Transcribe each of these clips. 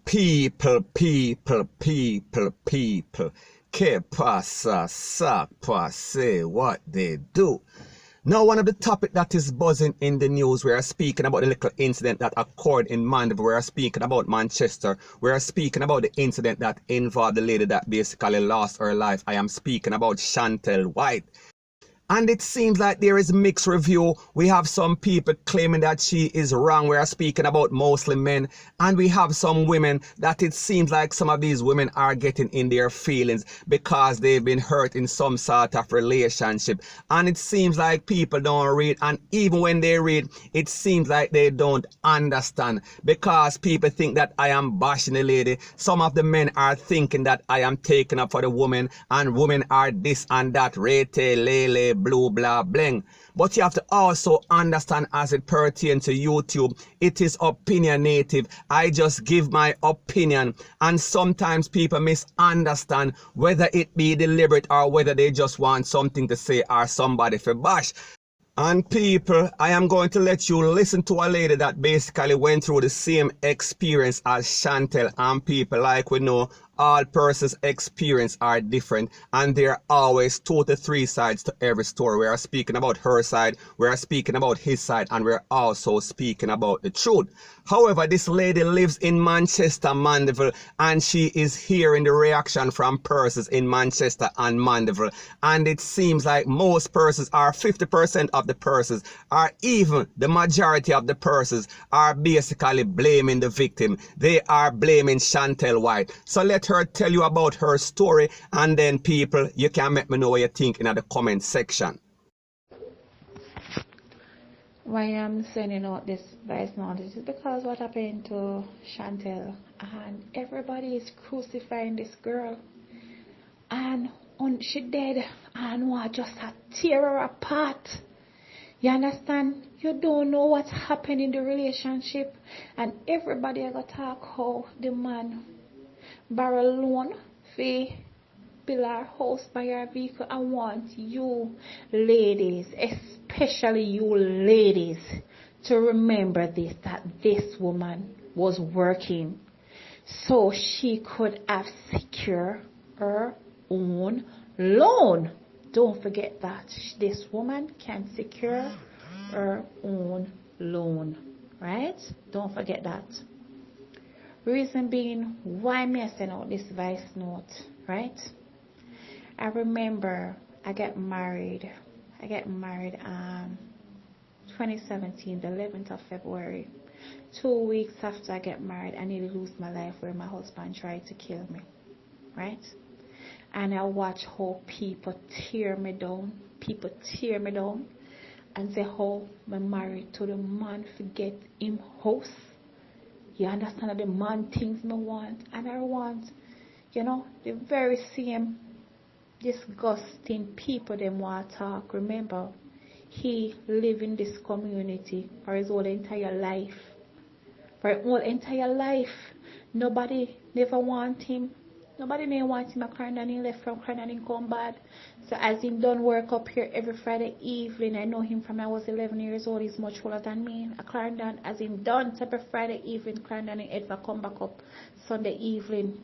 People. Que pasa, sa pase, what they do. Now, one of the topics that is buzzing in the news, we are speaking about the little incident that occurred in Mandeville. We are speaking about Manchester. We are speaking about the incident that involved the lady that basically lost her life. I am speaking about Chantel Whyte. And it seems like there is mixed review. We have some people claiming that she is wrong. We are speaking about mostly men. And we have some women that it seems like some of these women are getting in their feelings because they've been hurt in some sort of relationship. And it seems like people don't read. And even when they read, it seems like they don't understand. Because people think that I am bashing the lady. Some of the men are thinking that I am taking up for the woman. And women are this and that. Rete, lele, blue, blah, bling. But you have to also understand as it pertains to YouTube, it is opinionative. I just give my opinion. And sometimes people misunderstand whether it be deliberate or whether they just want something to say or somebody for bash. And people, I am going to let you listen to a lady that basically went through the same experience as Chantel. And people, like we know, all persons' experience are different, and there are always 2 to 3 sides to every story. We are speaking about her side, we are speaking about his side, and we're also speaking about the truth. However, this lady lives in Manchester, Mandeville, and she is hearing the reaction from persons in Manchester and Mandeville. And it seems like most persons, are 50% of the persons, or even the majority of the persons, are basically blaming the victim. They are blaming Chantel Whyte. So let her tell you about her story, and then people, you can let me know what you think in the comment section. Why I'm sending out this voice notice is because what happened to Chantel, and everybody is crucifying this girl, and she dead, and what just a tear her apart. You understand? You don't know what's happened in the relationship, and everybody I got talk how the man borrow loan for build our house by our vehicle. I want you ladies, especially you ladies, to remember this, that this woman was working so she could have secured her own loan. Don't forget that this woman can secure her own loan, right? Don't forget that. Reason being why me I send out this voice note, right? I remember I get married 2017, the 11th of February. 2 weeks after I get married, I nearly lose my life where my husband tried to kill me, right? And I watch how people tear me down and say how I'm married to the man forget him house. You understand that the man things me want, and I want, the very same disgusting people them want to talk. Remember, he live in this community for his whole entire life. Nobody never want him. Nobody never want him. I crying and he left from crying and he come bad. So as he done work up here every Friday evening, I know him from I was 11 years old. He's much older than me. I crying down as him done every Friday evening, crying down and ever come back up Sunday evening.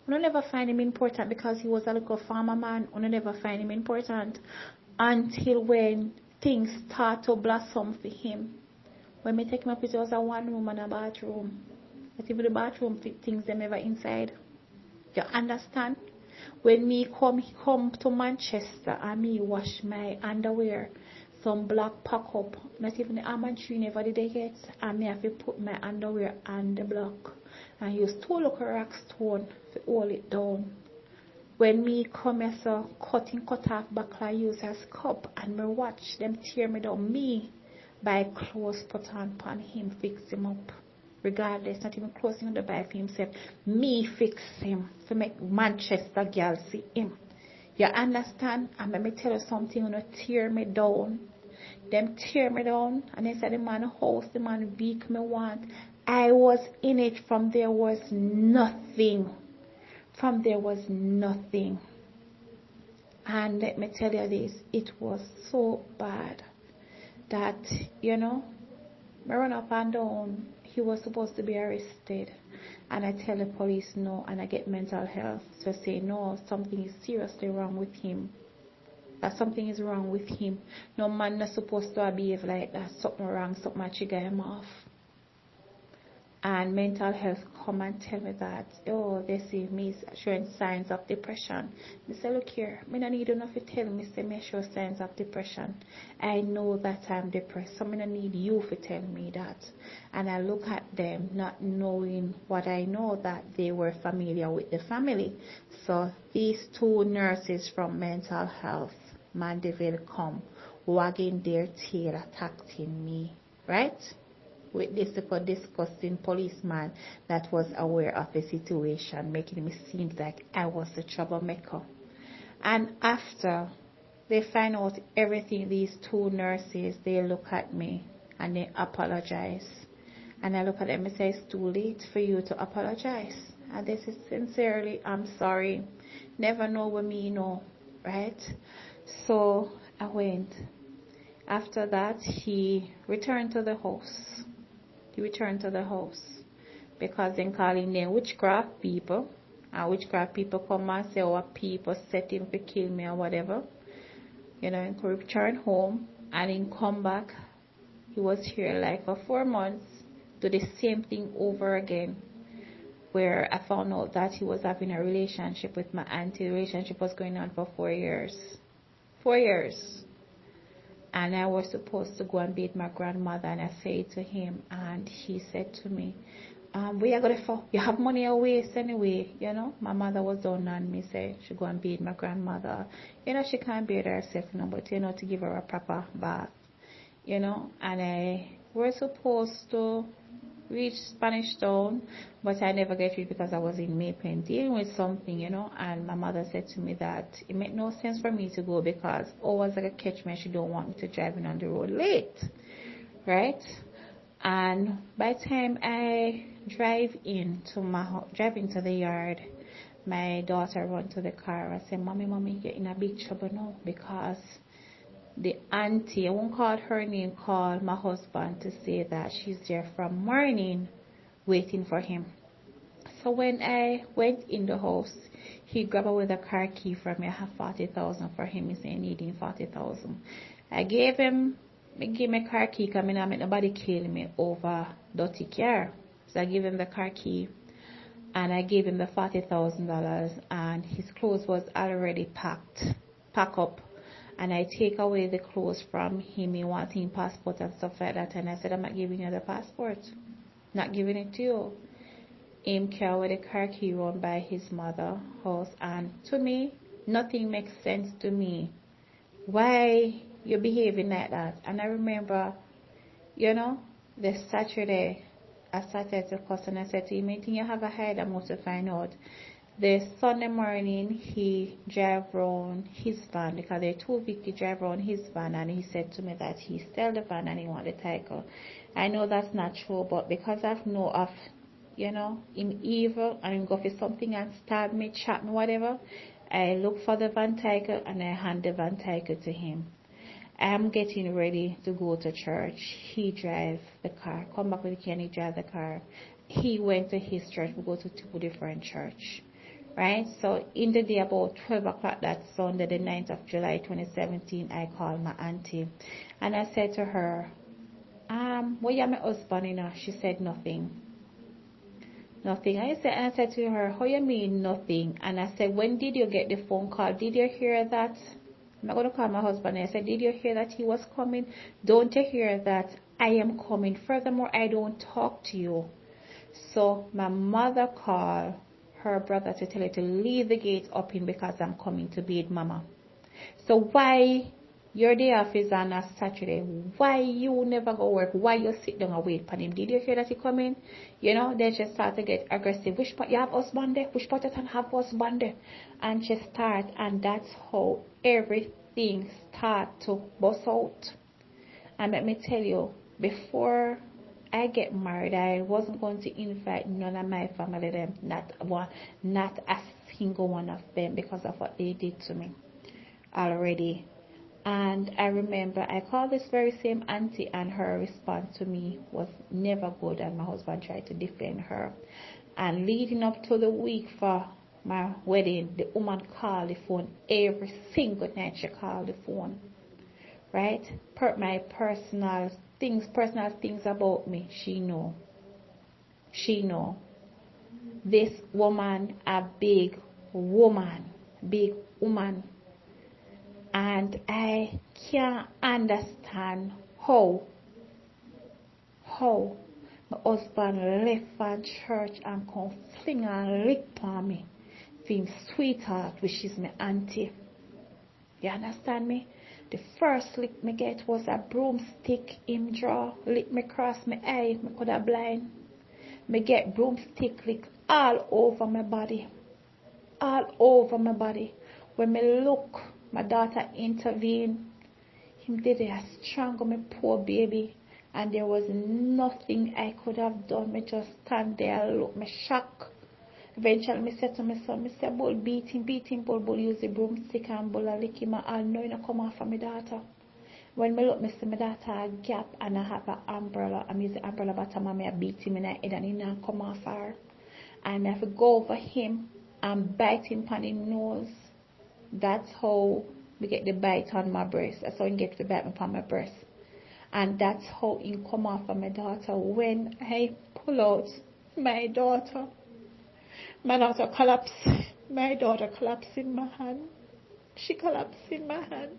I never find him important because he was a little farmer man. I never find him important until when things start to blossom for him. When me take him up, it was a 1 room and a bathroom. But even the bathroom things them ever inside. You understand? When me come to Manchester and me wash my underwear, some block pack up. Not even the almond tree never did they get. And me have to put my underwear on the block. And use 2 little rock stone to hold it down. When me come here, so cut off back, I use as cup and me watch them tear me down. Me buy clothes put on him, fix him up. Regardless, not even clothes him to buy for himself. Me fix him to make Manchester girl see him. You understand? And let me tell you something, you know, tear me down. Them tear me down, and they said the man house, the man weak me want. I was in it from there was nothing. And let me tell you this, it was so bad that, I run up and down. He was supposed to be arrested. And I tell the police no, and I get mental health to say no, something is seriously wrong with him. That something is wrong with him. No man not supposed to behave like that. Something wrong, something might trigger him off. And mental health come and tell me that, oh, they see me showing signs of depression. I say, look here, I don't need enough to tell me, say me show signs of depression. I know that I'm depressed, so I don't need you to tell me that. And I look at them not knowing what I know, that they were familiar with the family. So these two nurses from mental health, Mandeville, come wagging their tail, attacking me, right? With this disgusting policeman that was aware of the situation, making me seem like I was the troublemaker. And after they find out everything, these two nurses, they look at me and they apologize. And I look at them and say, it's too late for you to apologize. And they say, sincerely, I'm sorry. Never know what me know, right? So I went. After that, he returned to the house. He returned to the house because then calling them witchcraft people, and witchcraft people come and say, oh, people set him to kill me or whatever. You know, and he returned home and then come back. He was here like for 4 months, do the same thing over again, where I found out that he was having a relationship with my auntie. The relationship was going on for 4 years. 4 years. And I was supposed to go and beat my grandmother, and I said to him, and he said to me, where you going for? You have money or waste anyway, you know. My mother was down on me, say she go and beat my grandmother. You know, she can't beat herself, you know, but you know, to give her a proper bath, you know. And I were supposed to reach Spanish Town, but I never get it because I was in Maypen dealing with something, you know. And my mother said to me that it made no sense for me to go because always like a catch me, she don't want me to drive in on the road late, right? And by the time I drive into the yard, my daughter run to the car. I said, mommy, you're in a big trouble now, because the auntie, I won't call her name, called my husband to say that she's there from morning waiting for him. So when I went in the house, he grabbed away the car key from me. I have 40,000 for him. He said, needing 40,000. I gave him my car key because I don't make nobody kill me over dirty car. So I gave him the car key and I gave him the $40,000, and his clothes was already packed up. And I take away the clothes from him. He wanting passport and stuff like that. And I said, I'm not giving you the passport. Not giving it to you. Him carry the car key run by his mother house. And to me, nothing makes sense to me. Why you behaving like that? And I remember, you know, the Saturday, I started to cuss and I said to him, I think you have a hide, I'm going to find out. The Sunday morning, he drive around his van because there are two vehicles drive around his van, and he said to me that he sell the van and he want the title. I know that's not true, but because I've know of, you know, him evil and him go for something and stab me, chop me, whatever, I look for the van title and I hand the van title to him. I'm getting ready to go to church. He drive the car, come back with the key and he drive the car. He went to his church. We go to two different church. Right, so in the day about 12 o'clock that Sunday, the 9th of July 2017, I called my auntie and I said to her, where you my husband, you know? She said nothing. I said to her, how you mean nothing? And I said, when did you get the phone call? Did you hear that? I'm not going to call my husband. I said, did you hear that he was coming? Don't you hear that I am coming? Furthermore, I don't talk to you. So my mother called her brother to tell her to leave the gate open because I'm coming to bathe mama. So why your day off is on a Saturday? Why you never go work? Why you sit down and wait for him? Did you hear that he coming? You know, they just start to get aggressive. Which part you have husband there? Which part you can have husband there? And she start, and that's how everything start to bust out. And let me tell you, before I get married, I wasn't going to invite none of my family, them, not a single one of them, because of what they did to me already. And I remember I called this very same auntie, and her response to me was never good, and my husband tried to defend her. And leading up to the week for my wedding, the woman called the phone every single night. She called the phone, right? My personal things about me. She know. This woman, a big woman, and I can't understand how my husband left from church and come fling and lick on me. Being sweetheart, which is my auntie. You understand me? The first lick me get was a broomstick him draw, lick me cross my eye, me could have blind. Me get broomstick lick all over my body. When me look, my daughter intervened. Him did a strangle my poor baby. And there was nothing I could have done. Me just stand there, look, me shock. Eventually, me said to my son, me said, Bull, beat him, Bull, use the broomstick and Bull, lick him, and I'll know you come off of my daughter. When me look, me see my daughter a gap, and I have an umbrella, and me use the umbrella bottom, and I beat him in the head, and he not come off her. And I have to go over him and bite him on the nose. That's how we get the bite on my breast. That's how he gets the bite on my breast. And that's how he come off of my daughter. When I pull out my daughter collapsed. My daughter collapsed in my hand. She collapsed in my hand.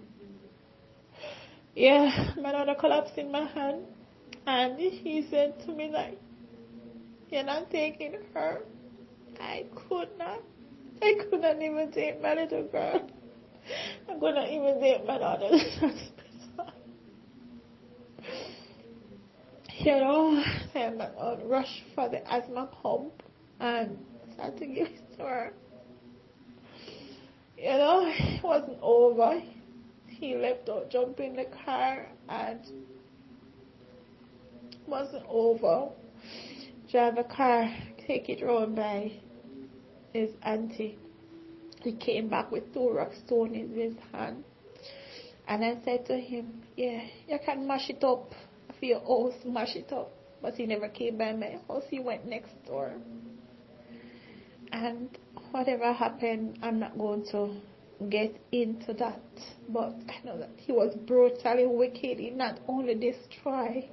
Yeah, my daughter collapsed in my hand. And he said to me like, you're not taking her. I could not even take my little girl. I could not even take my daughter to the hospital. You know, I'm on rush for the asthma pump and start to give it to her. You know, it wasn't over. He left out, jumped in the car, and it wasn't over. Drive a car, take it round by his auntie. He came back with 2 rock stones in his hand. And I said to him, yeah, you can mash it up for your house, mash it up. But he never came by my house. He went next door. And whatever happened, I'm not going to get into that. But I know that he was brutally wicked. He not only destroyed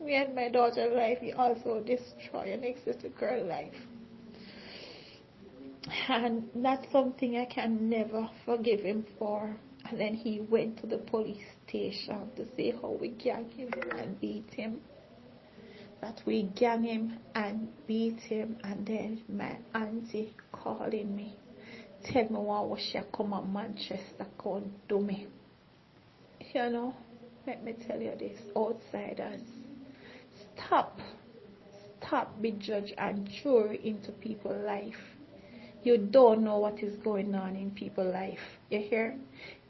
me and my daughter's life, he also destroyed an little girl's life. And that's something I can never forgive him for. And then he went to the police station to see how we gang him and beat him. That we gang him and beat him. And then my auntie calling me, tell me what she come to Manchester can't do me. You know, let me tell you this, outsiders, stop be judge and jury into people's life. You don't know what is going on in people's life. You hear?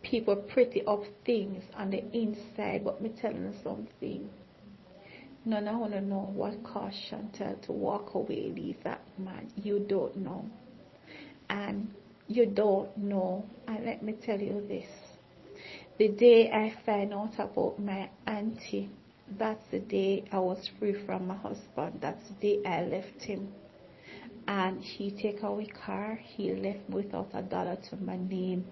People pretty up things on the inside, but me telling you something. None of you know what caused Chantel to walk away, leave that man. You don't know. And you don't know. And let me tell you this. The day I find out about my auntie, that's the day I was free from my husband. That's the day I left him. And he take away car. He left without $1 to my name.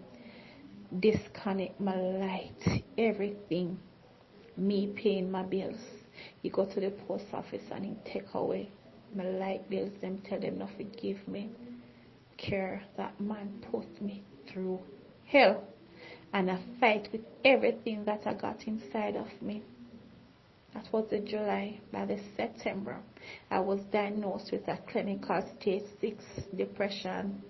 Disconnect my light. Everything. Me paying my bills. He go to the post office and he take away my light bills. Them tell them not to give me. Care that man put me through hell. And I fight with everything that I got inside of me. That was the July. By the September, I was diagnosed with a clinical stage 6 depression.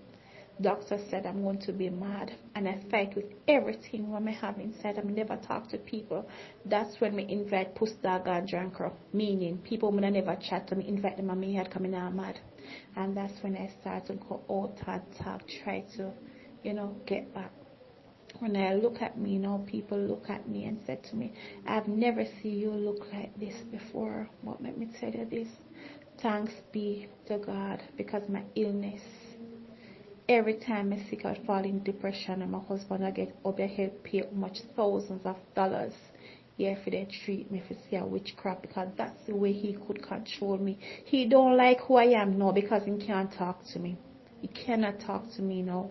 Doctor said I'm going to be mad. And I fight with everything what I have inside. I never talk to people. That's when me invite puss dog and drunker. Meaning, people when I never chat to me, invite them and me head coming out mad. And that's when I start to go out and talk, try to, get back. When I look at me now, people look at me and said to me, I've never seen you look like this before. But let me tell you this, thanks be to God, because my illness, every time I sick, I fall in depression, and my husband I get overhead pay much thousands of dollars Yeah, if they treat me, if see a witchcraft, because that's the way he could control me. He don't like who I am now because he can't talk to me. He cannot talk to me now.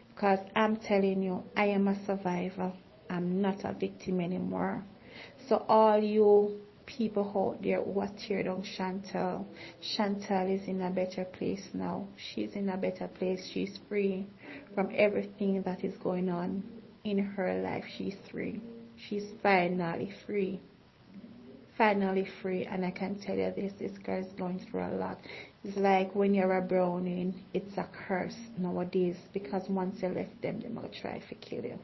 Because I'm telling you, I am a survivor. I'm not a victim anymore. So all you people out there who are tear down Chantel, Chantel is in a better place now. She's in a better place. She's free from everything that is going on in her life. She's free. She's finally free. Finally free. And I can tell you this girl is going through a lot. It's like when you're a brownie, it's a curse nowadays, because once you left them, they're going to try to kill you.